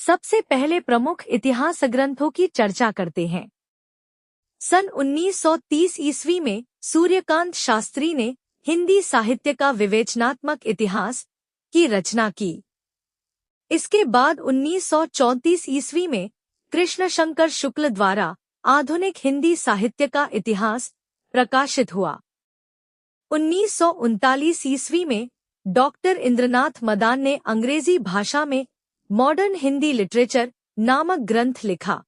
सबसे पहले प्रमुख इतिहास ग्रंथों की चर्चा करते हैं। सन 1930 ईस्वी में सूर्यकांत शास्त्री ने हिंदी साहित्य का विवेचनात्मक इतिहास की रचना की। इसके बाद 1934 ईस्वी में कृष्णशंकर शुक्ल द्वारा आधुनिक हिंदी साहित्य का इतिहास प्रकाशित हुआ। 1939 ईस्वी में डॉक्टर इंद्रनाथ मदान ने अंग्रेजी भाषा में मॉडर्न हिंदी लिटरेचर नामक ग्रंथ लिखा।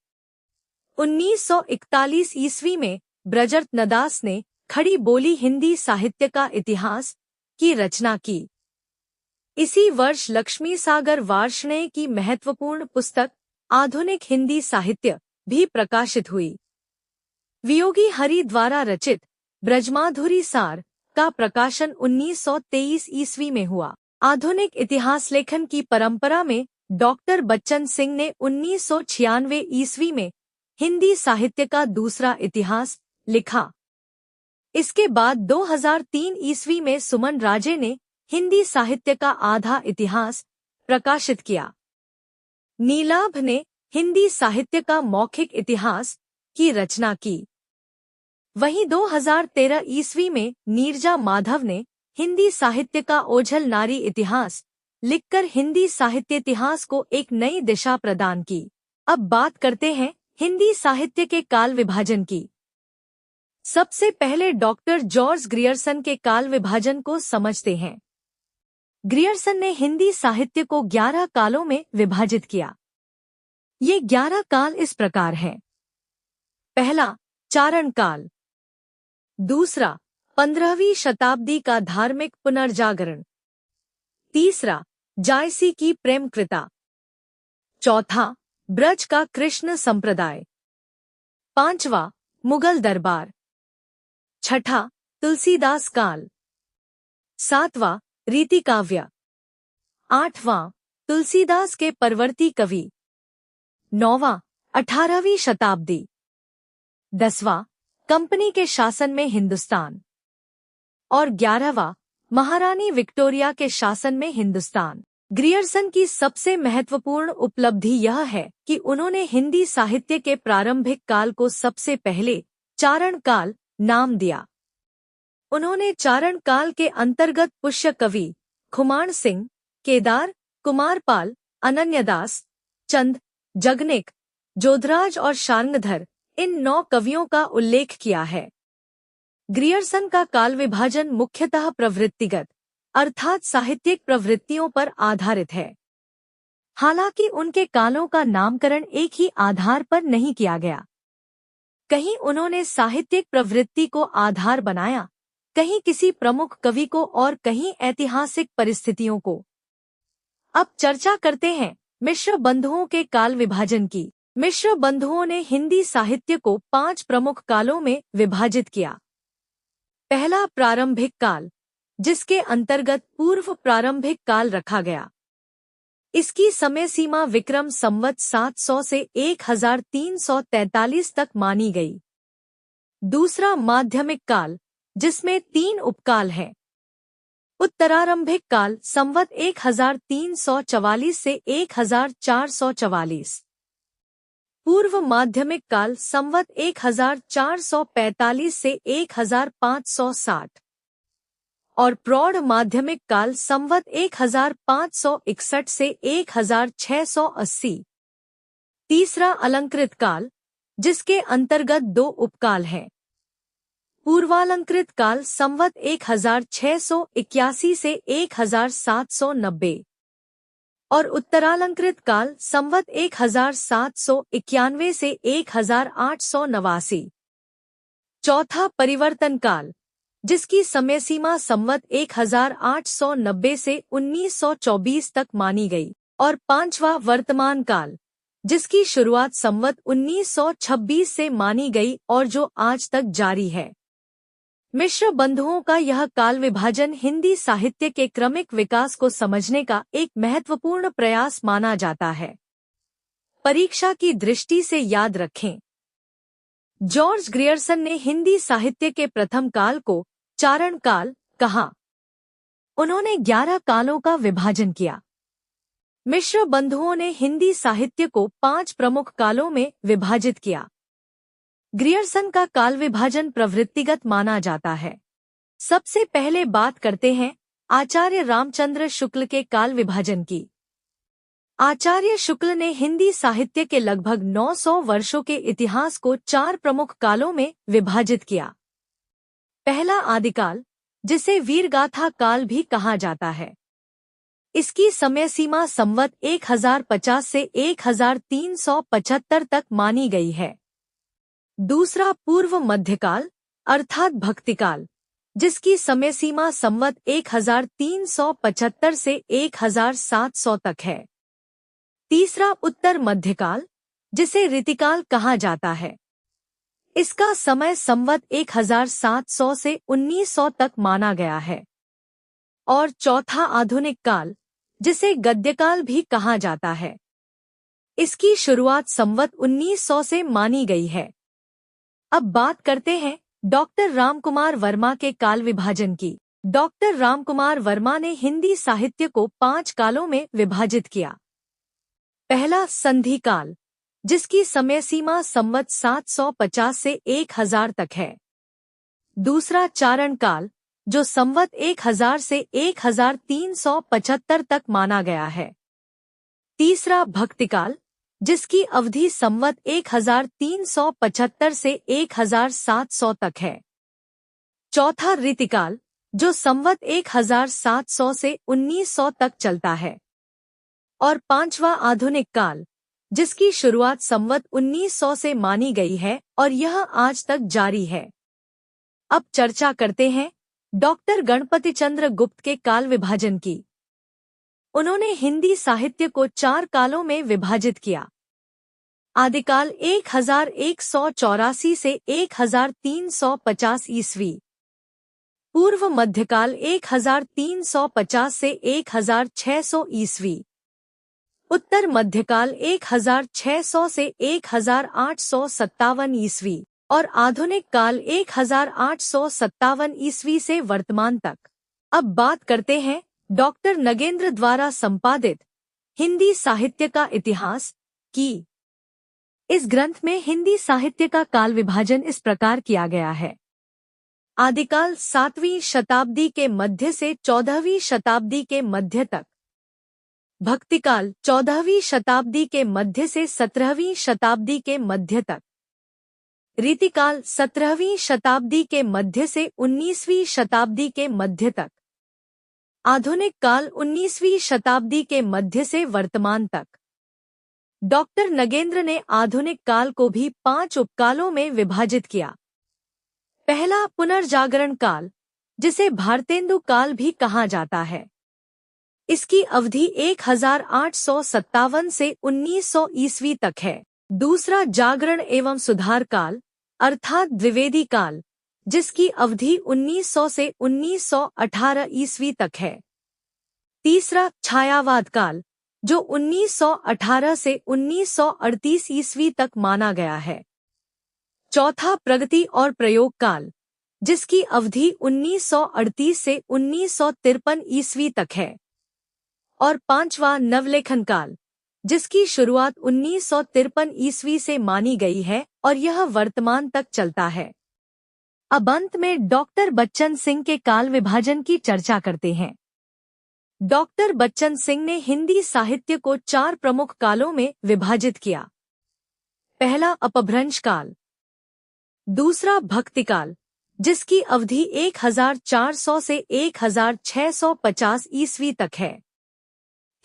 1941 ईस्वी में ब्रजरत्न दास ने खड़ी बोली हिंदी साहित्य का इतिहास की रचना की। इसी वर्ष लक्ष्मी सागर वार्ष्णेय की महत्वपूर्ण पुस्तक आधुनिक हिंदी साहित्य भी प्रकाशित हुई। वियोगी हरि द्वारा रचित ब्रजमाधुरी सार का प्रकाशन 1923 ईस्वी में हुआ। आधुनिक इतिहास लेखन की परंपरा में डॉक्टर बच्चन सिंह ने 1996 ईस्वी में हिंदी साहित्य का दूसरा इतिहास लिखा। इसके बाद 2003 ईस्वी में सुमन राजे ने हिंदी साहित्य का आधा इतिहास प्रकाशित किया। नीलाभ ने हिंदी साहित्य का मौखिक इतिहास की रचना की। वहीं 2013 ईस्वी में नीरजा माधव ने हिंदी साहित्य का ओझल नारी इतिहास लिखकर हिंदी साहित्य इतिहास को एक नई दिशा प्रदान की। अब बात करते हैं हिंदी साहित्य के काल विभाजन की। सबसे पहले डॉक्टर जॉर्ज ग्रियर्सन के काल विभाजन को समझते हैं। ग्रियर्सन ने हिंदी साहित्य को 11 कालों में विभाजित किया। ये 11 काल इस प्रकार हैं। पहला, चारण काल। दूसरा, 15वीं शताब्दी का धार्मिक पुनर्जागरण। तीसरा, जायसी की प्रेम कृता। चौथा, ब्रज का कृष्ण संप्रदाय। पांचवा, मुगल दरबार। छठा, तुलसीदास काल। सातवां, रीति काव्य। आठवां, तुलसीदास के परवर्ती कवि। नौवां, 18वीं शताब्दी। 10वां, कंपनी के शासन में हिंदुस्तान। और 11वां, महारानी विक्टोरिया के शासन में हिंदुस्तान। ग्रियर्सन की सबसे महत्वपूर्ण उपलब्धि यह है कि उन्होंने हिंदी साहित्य के प्रारंभिक काल को सबसे पहले चारण काल नाम दिया। उन्होंने चारण काल के अंतर्गत पुष्य कवि खुमान सिंह, केदार, कुमारपाल, अनन्यदास, चंद, जगनिक, जोधराज और शार्ंगधर इन 9 कवियों का उल्लेख किया है। ग्रियर्सन का काल विभाजन मुख्यतः प्रवृत्तिगत अर्थात साहित्यिक प्रवृत्तियों पर आधारित है। हालांकि उनके कालों का नामकरण एक ही आधार पर नहीं किया गया। कहीं उन्होंने साहित्यिक प्रवृत्ति को आधार बनाया, कहीं किसी प्रमुख कवि को और कहीं ऐतिहासिक परिस्थितियों को। अब चर्चा करते हैं मिश्र बंधुओं के काल विभाजन की। मिश्र बंधुओं ने हिंदी साहित्य को 5 प्रमुख कालों में विभाजित किया। पहला, प्रारंभिक काल, जिसके अंतर्गत पूर्व प्रारंभिक काल रखा गया। इसकी समय सीमा विक्रम संवत 700 से 1343 तक मानी गई। दूसरा, माध्यमिक काल, जिसमें 3 उपकाल हैं। उत्तरारंभिक काल संवत 1344 से 1444। पूर्व माध्यमिक काल संवत 1445 से 1560 और प्रौढ़ माध्यमिक काल संवत 1561 से 1680। तीसरा, अलंकृत काल, जिसके अंतर्गत 2 उपकाल हैं। पूर्वालंकृत काल संवत 1681 से 1790 और उत्तरालंकृत काल संवत 1791 से 1889। चौथा, परिवर्तन काल, जिसकी समय सीमा संवत 1890 से 1924 तक मानी गई। और पांचवा, वर्तमान काल, जिसकी शुरुआत संवत 1926 से मानी गई और जो आज तक जारी है। मिश्र बंधुओं का यह काल विभाजन हिंदी साहित्य के क्रमिक विकास को समझने का एक महत्वपूर्ण प्रयास माना जाता है। परीक्षा की दृष्टि से याद रखें। जॉर्ज ग्रियर्सन ने हिंदी साहित्य के प्रथम काल को चारण काल कहा। उन्होंने 11 कालों का विभाजन किया। मिश्र बंधुओं ने हिंदी साहित्य को 5 प्रमुख कालों में विभाजित किया। ग्रियर्सन का काल विभाजन प्रवृत्तिगत माना जाता है। सबसे पहले बात करते हैं आचार्य रामचंद्र शुक्ल के काल विभाजन की। आचार्य शुक्ल ने हिंदी साहित्य के लगभग 900 वर्षों के इतिहास को 4 प्रमुख कालों में विभाजित किया। पहला आदिकाल, जिसे वीरगाथा काल भी कहा जाता है। इसकी समय सीमा संवत 1050 से 1375 तक मानी गई है। दूसरा पूर्व मध्यकाल अर्थात भक्तिकाल, जिसकी समय सीमा संवत 1375 से 1700 तक है। तीसरा उत्तर मध्यकाल, जिसे ऋतिकाल कहा जाता है। इसका समय संवत 1700 से 1900 तक माना गया है। और चौथा आधुनिक काल, जिसे गद्यकाल भी कहा जाता है। इसकी शुरुआत संवत 1900 से मानी गई है। अब बात करते हैं डॉक्टर रामकुमार वर्मा के काल विभाजन की। डॉक्टर रामकुमार वर्मा ने हिंदी साहित्य को 5 कालों में विभाजित किया। पहला संधि काल, जिसकी समय सीमा संवत 750 से 1000 तक है। दूसरा चारण काल, जो संवत 1000 से 1375 तक माना गया है। तीसरा भक्तिकाल, जिसकी अवधि संवत 1375 से 1700 तक है। चौथा ऋतिकाल, जो संवत 1700 से 1900 तक चलता है। और पांचवा आधुनिक काल, जिसकी शुरुआत संवत 1900 से मानी गई है और यह आज तक जारी है। अब चर्चा करते हैं डॉक्टर गणपति चंद्र गुप्त के काल विभाजन की। उन्होंने हिंदी साहित्य को 4 कालों में विभाजित किया। आदिकाल 1184 से 1350 ईस्वी। पूर्व मध्यकाल 1350 से 1600 ईस्वी। उत्तर मध्यकाल 1600 से 1857 ईस्वी और आधुनिक काल 1857 ईस्वी से वर्तमान तक। अब बात करते हैं डॉक्टर नगेंद्र द्वारा संपादित हिंदी साहित्य का इतिहास की। इस ग्रंथ में हिंदी साहित्य का काल विभाजन इस प्रकार किया गया है। आदिकाल 7वीं शताब्दी के मध्य से 14वीं शताब्दी के मध्य तक। भक्तिकाल 14वीं शताब्दी के मध्य से 17वीं शताब्दी के मध्य तक। रीतिकाल 17वीं शताब्दी के मध्य से 19वीं शताब्दी के मध्य तक। आधुनिक काल 19वीं शताब्दी के मध्य से वर्तमान तक। डॉक्टर नगेंद्र ने आधुनिक काल को भी 5 उपकालों में विभाजित किया। पहला पुनर्जागरण काल, जिसे भारतेंदु काल भी कहा जाता है। इसकी अवधि 1857 से 1900 ईस्वी तक है। दूसरा जागरण एवं सुधार काल अर्थात द्विवेदी काल, जिसकी अवधि 1900 से 1918 ईस्वी तक है। तीसरा छायावाद काल, जो 1918 से 1938 ईस्वी तक माना गया है। चौथा प्रगति और प्रयोग काल, जिसकी अवधि 1938 से 1953 ईस्वी तक है। और पांचवा नवलेखन काल, जिसकी शुरुआत 1953 ईस्वी से मानी गई है और यह वर्तमान तक चलता है। अब अंत में डॉक्टर बच्चन सिंह के काल विभाजन की चर्चा करते हैं। डॉक्टर बच्चन सिंह ने हिंदी साहित्य को 4 प्रमुख कालों में विभाजित किया। पहला अपभ्रंश काल। दूसरा भक्तिकाल, जिसकी अवधि 1400 से 1650 ईस्वी तक है।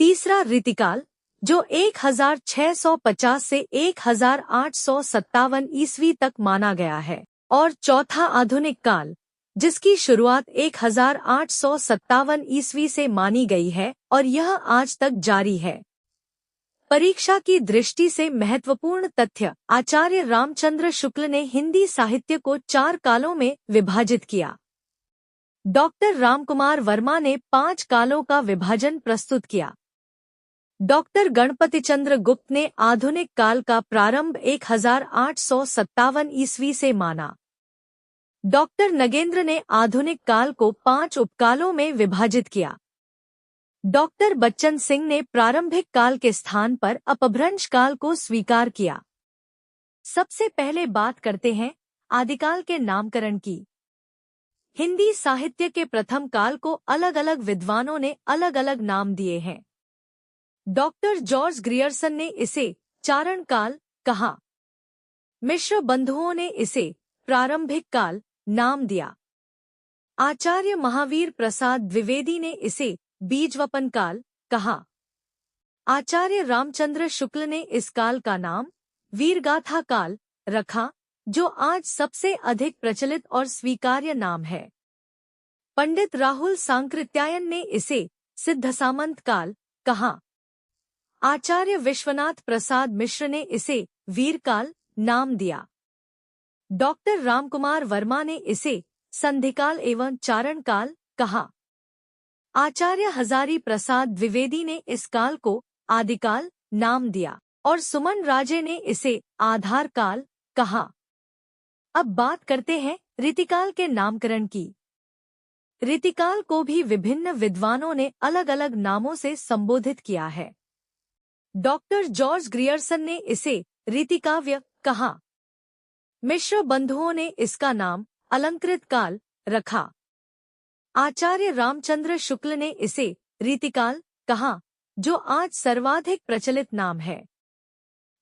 तीसरा ऋतिकाल, जो 1650 से 1857 ईस्वी तक माना गया है। और चौथा आधुनिक काल, जिसकी शुरुआत 1857 ईस्वी से मानी गई है और यह आज तक जारी है। परीक्षा की दृष्टि से महत्वपूर्ण तथ्य, आचार्य रामचंद्र शुक्ल ने हिंदी साहित्य को 4 कालों में विभाजित किया। डॉक्टर रामकुमार वर्मा ने 5 कालों का विभाजन प्रस्तुत किया। डॉक्टर गणपति चंद्र गुप्त ने आधुनिक काल का प्रारंभ 1857 ईस्वी से माना। डॉक्टर नगेंद्र ने आधुनिक काल को 5 उपकालों में विभाजित किया। डॉक्टर बच्चन सिंह ने प्रारंभिक काल के स्थान पर अपभ्रंश काल को स्वीकार किया। सबसे पहले बात करते हैं आदिकाल के नामकरण की। हिंदी साहित्य के प्रथम काल को अलग अलग विद्वानों ने अलग अलग नाम दिए हैं। डॉक्टर जॉर्ज ग्रियर्सन ने इसे चारण काल कहा। मिश्र बंधुओं ने इसे प्रारंभिक काल नाम दिया। आचार्य महावीर प्रसाद द्विवेदी ने इसे बीजवपन काल कहा। आचार्य रामचंद्र शुक्ल ने इस काल का नाम वीरगाथा काल रखा, जो आज सबसे अधिक प्रचलित और स्वीकार्य नाम है। पंडित राहुल सांकृत्यायन ने इसे सिद्धसामंत काल कहा। आचार्य विश्वनाथ प्रसाद मिश्र ने इसे वीरकाल नाम दिया। डॉक्टर रामकुमार वर्मा ने इसे संधिकाल एवं चारण काल कहा। आचार्य हजारी प्रसाद द्विवेदी ने इस काल को आदिकाल नाम दिया और सुमन राजे ने इसे आधार काल कहा। अब बात करते हैं ऋतिकाल के नामकरण की। ऋतिकाल को भी विभिन्न विद्वानों ने अलग अलग नामों से संबोधित किया है। डॉक्टर जॉर्ज ग्रियर्सन ने इसे ऋतिकाव्य कहा। मिश्र बंधुओं ने इसका नाम अलंकृत काल रखा। आचार्य रामचंद्र शुक्ल ने इसे ऋतिकाल कहा, जो आज सर्वाधिक प्रचलित नाम है।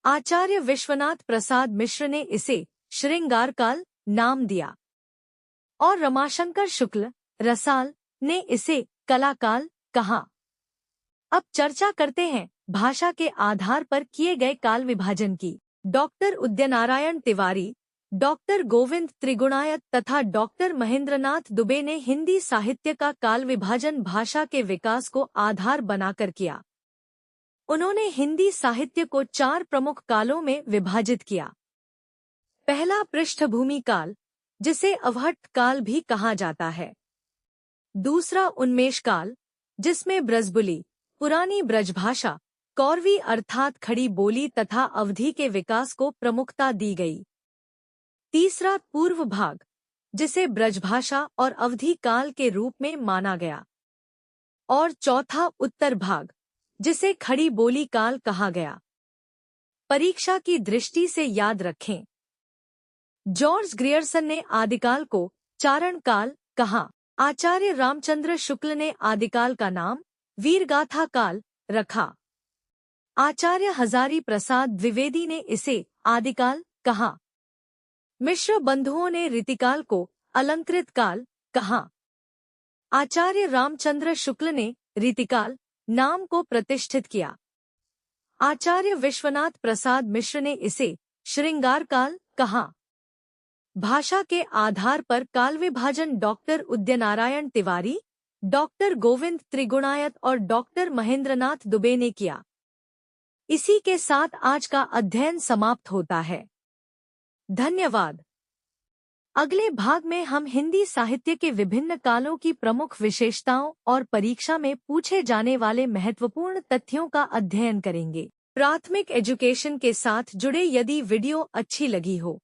आचार्य विश्वनाथ प्रसाद मिश्र ने इसे श्रृंगार काल नाम दिया और रमाशंकर शुक्ल रसाल ने इसे कलाकाल कहा। अब चर्चा करते हैं भाषा के आधार पर किए गए काल विभाजन की। डॉक्टर उदयनारायण तिवारी, डॉक्टर गोविंद त्रिगुणायत तथा डॉक्टर महेंद्रनाथ दुबे ने हिंदी साहित्य का काल विभाजन भाषा के विकास को आधार बनाकर किया। उन्होंने हिंदी साहित्य को 4 प्रमुख कालों में विभाजित किया। पहला पृष्ठभूमि काल, जिसे अवहट्ट काल भी कहा जाता है। दूसरा उन्मेष काल, जिसमें ब्रजबुली, पुरानी ब्रजभाषा, कौरवी अर्थात खड़ी बोली तथा अवधि के विकास को प्रमुखता दी गई। तीसरा पूर्व भाग, जिसे ब्रजभाषा और अवधि काल के रूप में माना गया। और चौथा उत्तर भाग, जिसे खड़ी बोली काल कहा गया। परीक्षा की दृष्टि से याद रखें। जॉर्ज ग्रियर्सन ने आदिकाल को चारण काल कहा। आचार्य रामचंद्र शुक्ल ने आदिकाल का नाम वीरगाथा काल रखा। आचार्य हजारी प्रसाद द्विवेदी ने इसे आदिकाल कहा। मिश्र बंधुओं ने ऋतिकाल को अलंकृत काल कहा। आचार्य रामचंद्र शुक्ल ने ऋतिकाल नाम को प्रतिष्ठित किया। आचार्य विश्वनाथ प्रसाद मिश्र ने इसे श्रृंगार काल कहा। भाषा के आधार पर काल विभाजन डॉक्टर उदयनारायण तिवारी, डॉक्टर गोविंद त्रिगुणायत और डॉक्टर महेंद्रनाथ दुबे ने किया। इसी के साथ आज का अध्ययन समाप्त होता है। धन्यवाद। अगले भाग में हम हिंदी साहित्य के विभिन्न कालों की प्रमुख विशेषताओं और परीक्षा में पूछे जाने वाले महत्वपूर्ण तथ्यों का अध्ययन करेंगे। प्राथमिक एजुकेशन के साथ जुड़े यदि वीडियो अच्छी लगी हो